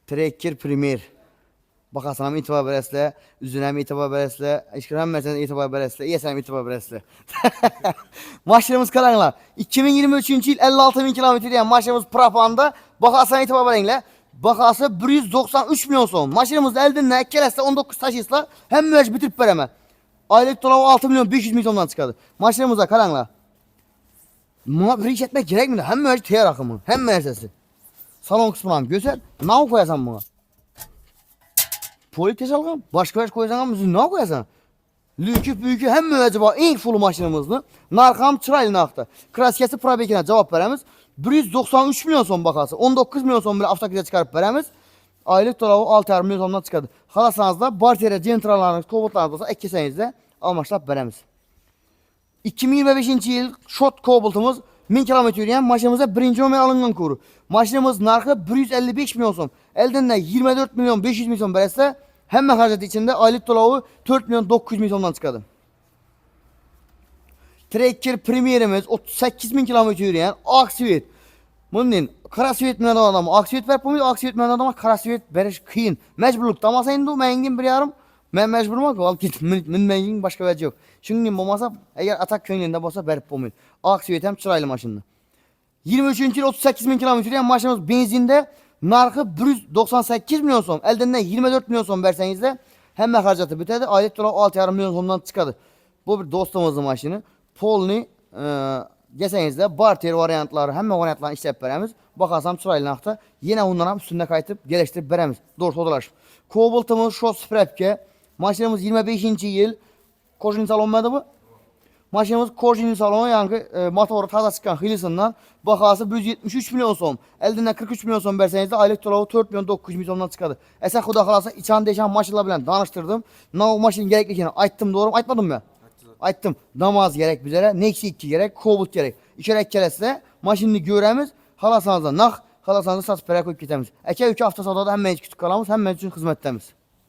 Trekker Premier. Baxasanam itibar verəslə, üzünəm itibar verəslə, işqirəm məsələn itibar verəslə, yesəm itibar verəslə. Maşınımız qaranlar. 2023-cü il 56.000 kilometr deyən maşınımız propanda. Baxasan itibar verənlə. Baxası 193 milyon son. Maşınımız əldən kələslə 19 taşıyısla hem müəc bitirib verəmə. Aylık dolabı 6 milyon 500 milyondan çıxadı. Maşınımıza qaranlar. Buna bir iş etmək gerekmidir. Hem müəc teyar akımı, hem müəccəsi. Salon kısmından gözəl. Ne koyasan buna? Polit alğam, başqa bir koyasan mı? Ne koyasan? Lükü büyükü hem müəccə var. İlk full maşınımızdır. Narxam çıraylı naqda. Kraskesi probekine cevap verəmiz. 193 milyon son baxası. 19 milyon son belə avtokrize çıkarıp verəmiz. Aylık dolabı 6,5 milyon sondan çıxadı. Xalasanızda barterə, centralarınız, kobultlarınız olsa ek kesənizdə almaşlap verəmiz. 2025-ci il short kobultumuz 1000 kilometre yürüyen maşınımıza birinci ömür alınan kuru. Maşınımız narxı 155 milyon son. Elden de 24 milyon 500 milyon beresle hem harcatı içinde aylık dolabı 4 milyon 900 milyondan çıkadı. Trekker Premier'imiz 38 bin kilometre yürüyen Aksiyet. Bunun Karasiyet mi adamı? Aksiyet ver bu Aksiyet mi adamı? Karasiyet beriş kıyın. Mecburlukta ama sen de mengin bir yarım. Ben mecburum ki al git mengin başka vecih yok. Çünkü bu masa eğer atak köyünde olsa berip bu Aksiyet hem çıraylı maşınlı. 23. yıl 38 bin kilometre yürüyen maşınımız benzinde narxı 198 milyon son. Elden 24 milyon son versenizde hem harcatı bitedi. Aylık dolabı 6,5 milyon sondan çıkadı. Bu bir dostumuzun maşını. Polni desənizdə barter variantları, həmmə variantlarını işləb verəmiz. Baxasam çıraylı naqda yenə onlara üstündə qayıtıb gəlişdirib verəmiz. Doğrusu odalaşıb. Kobultumuz Şos Frepke. Maşınımız 25-ci il. Korjini salon mədə bu? Maşınımız korjini salonu, yəni motoru taza çıxan xilisindən baxası 173 milyon son. Əldən 43 milyon son versənizdə aylık dolabı 4 milyon 900 milyondan çıxadı. Əsən xuda xalasa içan değişən maşınla bilən danışdırdım. Nə o maşın gereklikini aytdım, doğru mu? Aytmadım mı? Aytdım. Damaz gerek bizlere, Nexi 2 gerek, Kobult gerek. İçerek kelesine maşinini göremiz. Halasanızda naq, halasanızda saç pərə koyup getəmiz. Əkə 2 hafta sonra da hem meclis kütük qalamız, hem meclis üçün xizmətdəmiz.